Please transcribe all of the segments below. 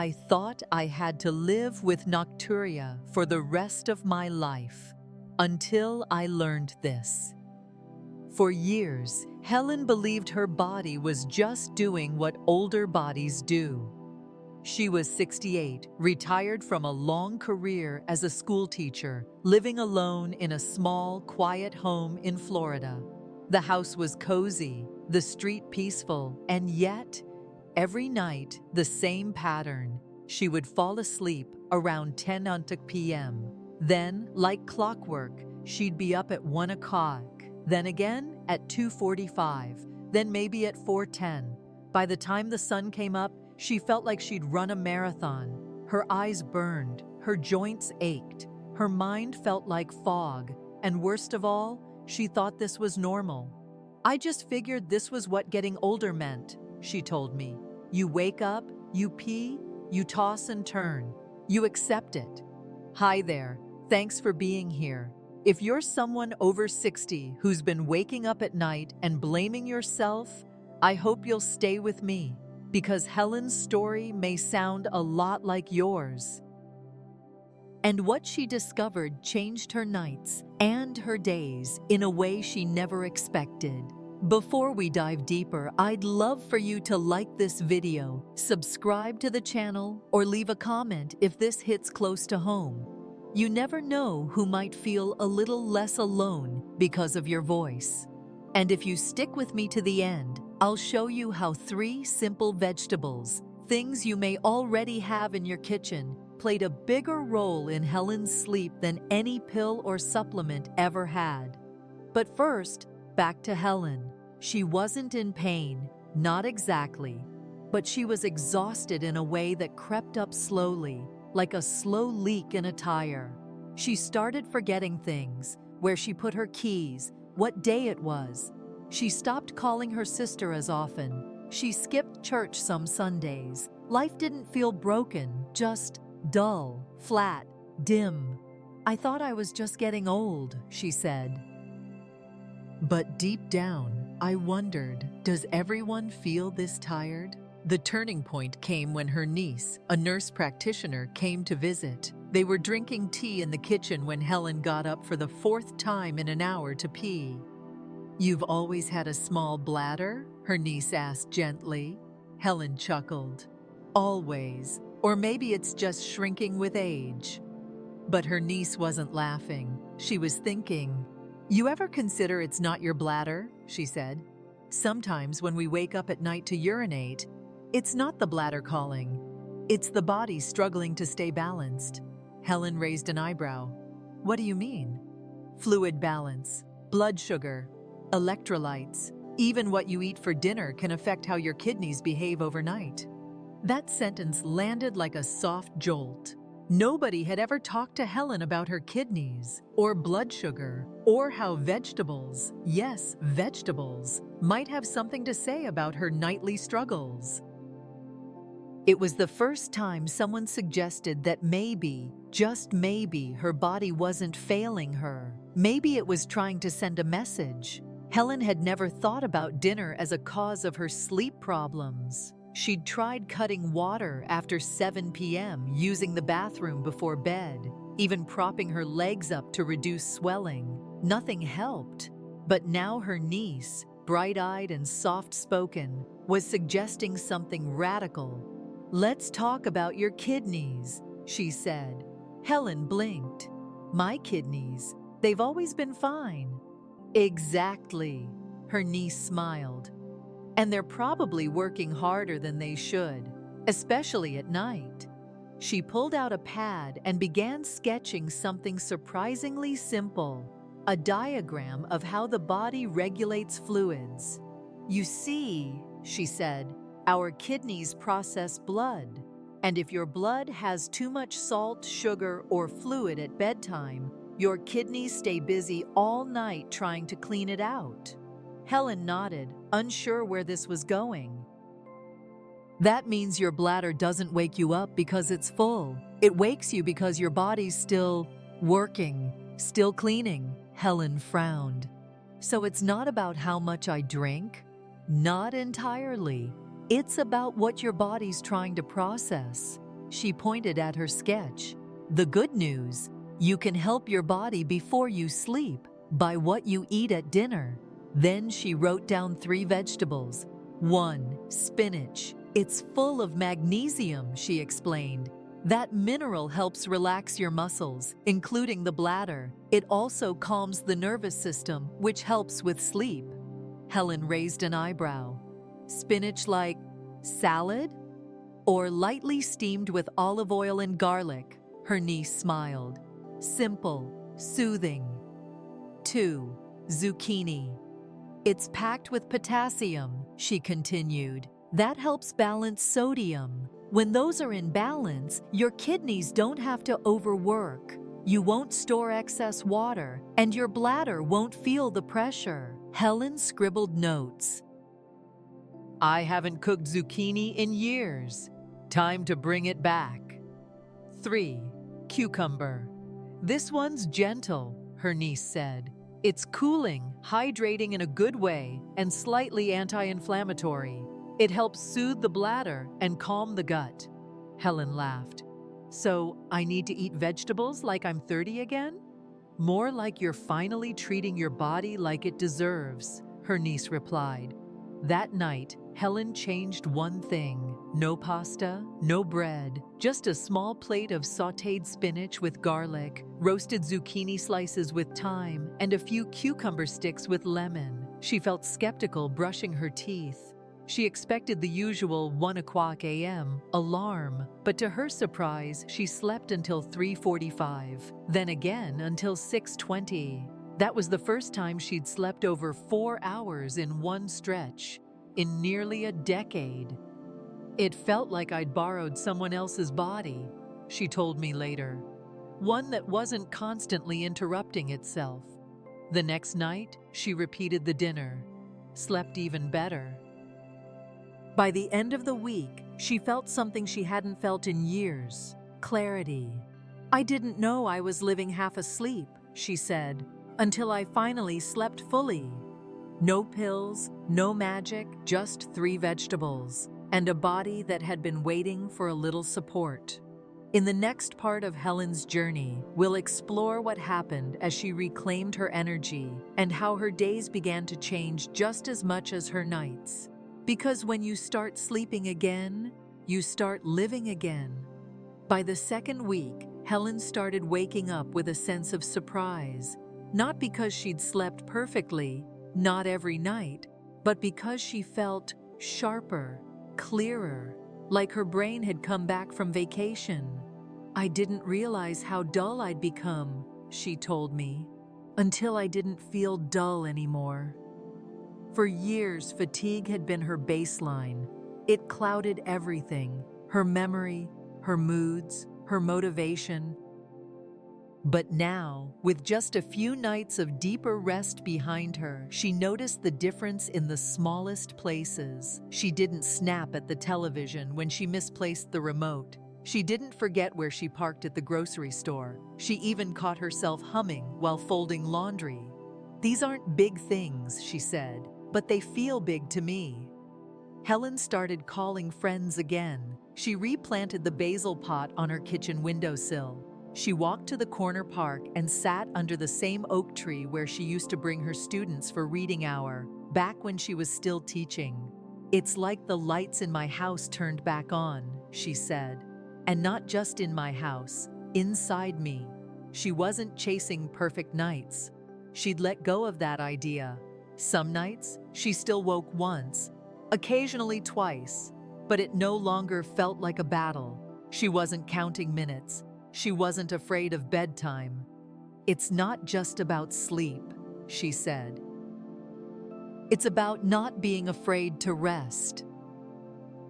I thought I had to live with Nocturia for the rest of my life, until I learned this. For years, Helen believed her body was just doing what older bodies do. She was 68, retired from a long career as a school teacher, living alone in a small, quiet home in Florida. The house was cozy, the street peaceful, and yet, every night, the same pattern. She would fall asleep around 10 p.m. Then, like clockwork, she'd be up at 1 o'clock, then again at 2:45, then maybe at 4:10. By the time the sun came up, she felt like she'd run a marathon. Her eyes burned, her joints ached, her mind felt like fog, and worst of all, she thought this was normal. "I just figured this was what getting older meant," she told me. "You wake up, you pee, you toss and turn. You accept it." Hi there, thanks for being here. If you're someone over 60 who's been waking up at night and blaming yourself, I hope you'll stay with me, because Helen's story may sound a lot like yours. And what she discovered changed her nights and her days in a way she never expected. Before we dive deeper, I'd love for you to like this video, subscribe to the channel, or leave a comment if this hits close to home. You never know who might feel a little less alone because of your voice. And if you stick with me to the end, I'll show you how 3 simple vegetables, things you may already have in your kitchen, played a bigger role in Helen's sleep than any pill or supplement ever had. But first, back to Helen. She wasn't in pain, not exactly, but she was exhausted in a way that crept up slowly, like a slow leak in a tire. She started forgetting things, where she put her keys, what day it was. She stopped calling her sister as often. She skipped church some Sundays. Life didn't feel broken, just dull, flat, dim. "I thought I was just getting old," she said. But deep down, I wondered, does everyone feel this tired? The turning point came when her niece, a nurse practitioner, came to visit. They were drinking tea in the kitchen when Helen got up for the 4th time in an hour to pee. "You've always had a small bladder?" her niece asked gently. Helen chuckled. "Always. Or maybe it's just shrinking with age." But her niece wasn't laughing. She was thinking. "You ever consider it's not your bladder?" she said. "Sometimes when we wake up at night to urinate, it's not the bladder calling. It's the body struggling to stay balanced." Helen raised an eyebrow. "What do you mean?" "Fluid balance, blood sugar, electrolytes, even what you eat for dinner can affect how your kidneys behave overnight." That sentence landed like a soft jolt. Nobody had ever talked to Helen about her kidneys, or blood sugar, or how vegetables, yes, vegetables, might have something to say about her nightly struggles. It was the first time someone suggested that maybe, just maybe, her body wasn't failing her. Maybe it was trying to send a message. Helen had never thought about dinner as a cause of her sleep problems. She'd tried cutting water after 7 p.m., using the bathroom before bed, even propping her legs up to reduce swelling. Nothing helped. But now her niece, bright-eyed and soft-spoken, was suggesting something radical. "Let's talk about your kidneys," she said. Helen blinked. "My kidneys? They've always been fine." "Exactly," her niece smiled. "And they're probably working harder than they should, especially at night." She pulled out a pad and began sketching something surprisingly simple, a diagram of how the body regulates fluids. "You see," she said, "our kidneys process blood, and if your blood has too much salt, sugar, or fluid at bedtime, your kidneys stay busy all night trying to clean it out." Helen nodded, unsure where this was going. "That means your bladder doesn't wake you up because it's full. It wakes you because your body's still working, still cleaning." Helen frowned. "So it's not about how much I drink?" "Not entirely. It's about what your body's trying to process. She pointed at her sketch. The good news, you can help your body before you sleep by what you eat at dinner. Then she wrote down 3 vegetables. 1. Spinach. It's full of magnesium, she explained. That mineral helps relax your muscles, including the bladder. It also calms the nervous system, which helps with sleep. Helen raised an eyebrow. Spinach like salad? Or lightly steamed with olive oil and garlic? Her niece smiled. Simple, soothing. 2. Zucchini. It's packed with potassium, she continued. That helps balance sodium. When those are in balance, your kidneys don't have to overwork. You won't store excess water, and your bladder won't feel the pressure. Helen scribbled notes. I haven't cooked zucchini in years. Time to bring it back. 3. Cucumber. This one's gentle, her niece said. It's cooling, hydrating in a good way, and slightly anti-inflammatory. It helps soothe the bladder and calm the gut. Helen laughed. So, I need to eat vegetables like I'm 30 again? More like you're finally treating your body like it deserves, her niece replied. That night, Helen changed one thing. No pasta, no bread, just a small plate of sautéed spinach with garlic, roasted zucchini slices with thyme, and a few cucumber sticks with lemon. She felt skeptical brushing her teeth. She expected the usual 1:00 a.m. alarm, but to her surprise, she slept until 3:45, then again until 6:20. That was the first time she'd slept over 4 hours in one stretch, in nearly a decade. It felt like I'd borrowed someone else's body, she told me later. One that wasn't constantly interrupting itself. The next night, she repeated the dinner, slept even better. By the end of the week, she felt something she hadn't felt in years, clarity. I didn't know I was living half asleep, she said, until I finally slept fully. No pills, no magic, just 3 vegetables, and a body that had been waiting for a little support. In the next part of Helen's journey, we'll explore what happened as she reclaimed her energy and how her days began to change just as much as her nights. Because when you start sleeping again, you start living again. By the second week, Helen started waking up with a sense of surprise, not because she'd slept perfectly, not every night, but because she felt sharper, clearer, like her brain had come back from vacation. I didn't realize how dull I'd become, she told me, until I didn't feel dull anymore. For years, fatigue had been her baseline. It clouded everything, her memory, her moods, her motivation. But now, with just a few nights of deeper rest behind her, she noticed the difference in the smallest places. She didn't snap at the television when she misplaced the remote. She didn't forget where she parked at the grocery store. She even caught herself humming while folding laundry. These aren't big things, she said, but they feel big to me. Helen started calling friends again. She replanted the basil pot on her kitchen windowsill. She walked to the corner park and sat under the same oak tree where she used to bring her students for reading hour, back when she was still teaching. It's like the lights in my house turned back on, she said. And not just in my house, inside me. She wasn't chasing perfect nights. She'd let go of that idea. Some nights, she still woke once, occasionally twice, but it no longer felt like a battle. She wasn't counting minutes. She wasn't afraid of bedtime. It's not just about sleep, she said. It's about not being afraid to rest.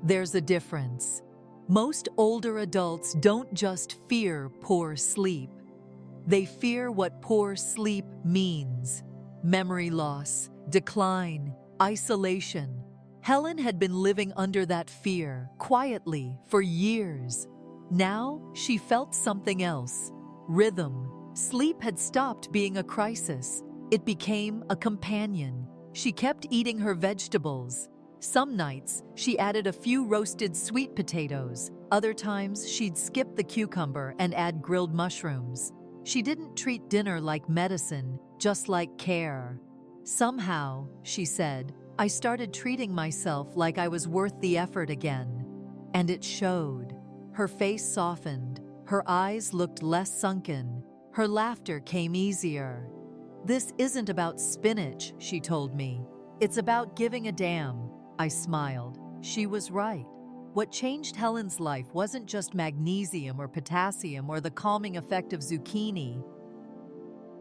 There's a difference. Most older adults don't just fear poor sleep. They fear what poor sleep means. Memory loss, decline, isolation. Helen had been living under that fear, quietly, for years. Now, she felt something else. Rhythm. Sleep had stopped being a crisis. It became a companion. She kept eating her vegetables, Some nights, she added a few roasted sweet potatoes. Other times, she'd skip the cucumber and add grilled mushrooms. She didn't treat dinner like medicine, just like care. Somehow, she said, I started treating myself like I was worth the effort again. And it showed. Her face softened. Her eyes looked less sunken. Her laughter came easier. This isn't about spinach, she told me. It's about giving a damn. I smiled. She was right. What changed Helen's life wasn't just magnesium or potassium or the calming effect of zucchini.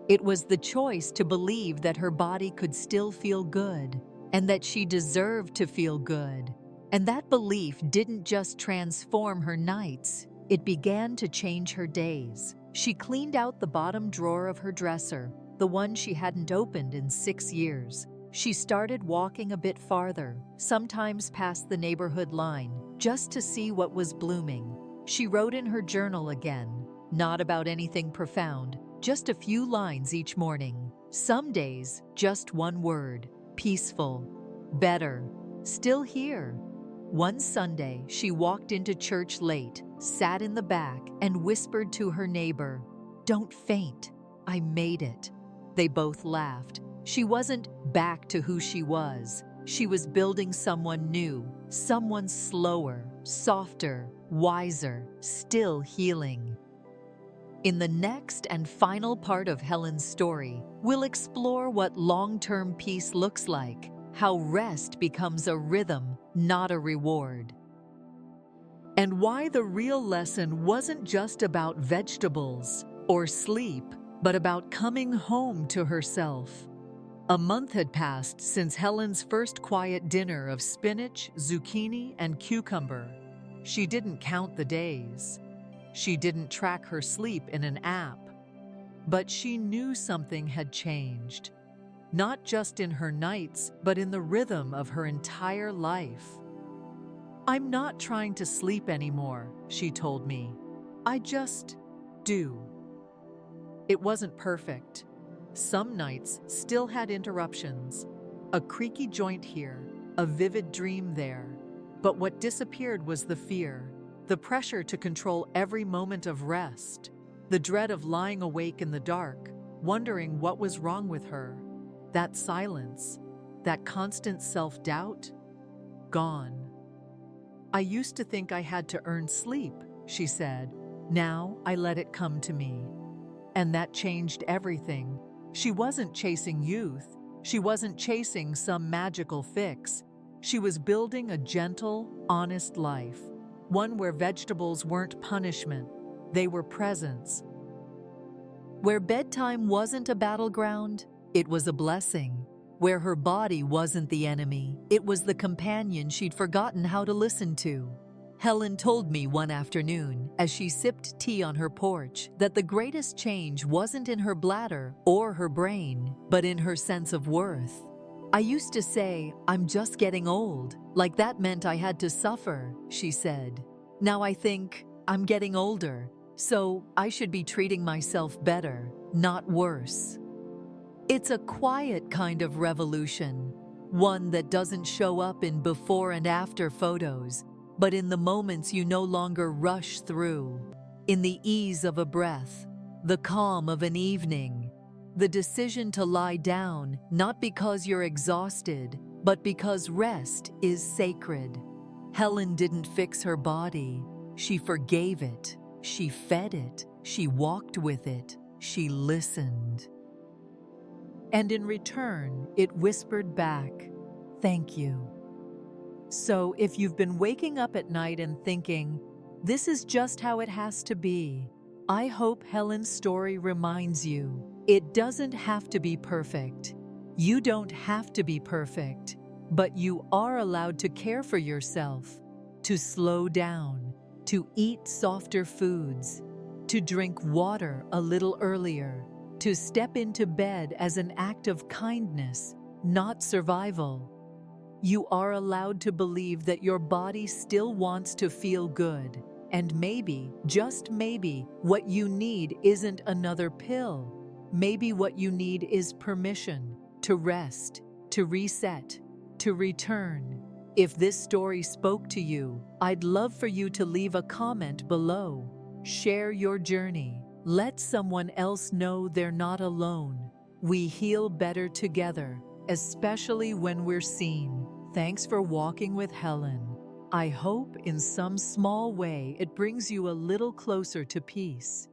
It was the choice to believe that her body could still feel good, and that she deserved to feel good. And that belief didn't just transform her nights, it began to change her days. She cleaned out the bottom drawer of her dresser, the one she hadn't opened in 6 years. She started walking a bit farther, sometimes past the neighborhood line, just to see what was blooming. She wrote in her journal again, not about anything profound, just a few lines each morning. Some days, just one word: peaceful, better, still here. One Sunday, she walked into church late, sat in the back, and whispered to her neighbor, "Don't faint, I made it." They both laughed. She wasn't back to who she was. She was building someone new, someone slower, softer, wiser, still healing. In the next and final part of Helen's story, we'll explore what long-term peace looks like, how rest becomes a rhythm, not a reward, and why the real lesson wasn't just about vegetables or sleep, but about coming home to herself. A month had passed since Helen's first quiet dinner of spinach, zucchini, and cucumber. She didn't count the days. She didn't track her sleep in an app. But she knew something had changed. Not just in her nights, but in the rhythm of her entire life. "I'm not trying to sleep anymore," she told me. "I just do." It wasn't perfect. Some nights still had interruptions. A creaky joint here, a vivid dream there. But what disappeared was the fear, the pressure to control every moment of rest, the dread of lying awake in the dark, wondering what was wrong with her. That silence, that constant self-doubt, gone. "I used to think I had to earn sleep," she said. "Now I let it come to me." And that changed everything. She wasn't chasing youth. She wasn't chasing some magical fix. She was building a gentle, honest life, one where vegetables weren't punishment, they were presence. Where bedtime wasn't a battleground, it was a blessing. Where her body wasn't the enemy, it was the companion she'd forgotten how to listen to. Helen told me one afternoon, as she sipped tea on her porch, that the greatest change wasn't in her bladder or her brain, but in her sense of worth. "I used to say, 'I'm just getting old,' like that meant I had to suffer," she said. "Now I think, I'm getting older, so I should be treating myself better, not worse." It's a quiet kind of revolution, one that doesn't show up in before and after photos, but in the moments you no longer rush through, in the ease of a breath, the calm of an evening, the decision to lie down, not because you're exhausted, but because rest is sacred. Helen didn't fix her body. She forgave it. She fed it. She walked with it. She listened. And in return, it whispered back, "Thank you." So if you've been waking up at night and thinking, "This is just how it has to be," I hope Helen's story reminds you, it doesn't have to be perfect. You don't have to be perfect, but you are allowed to care for yourself, to slow down, to eat softer foods, to drink water a little earlier, to step into bed as an act of kindness, not survival. You are allowed to believe that your body still wants to feel good, and maybe, just maybe, what you need isn't another pill. Maybe what you need is permission to rest, to reset, to return. If this story spoke to you, I'd love for you to leave a comment below. Share your journey. Let someone else know they're not alone. We heal better together, especially when we're seen. Thanks for walking with Helen. I hope in some small way it brings you a little closer to peace.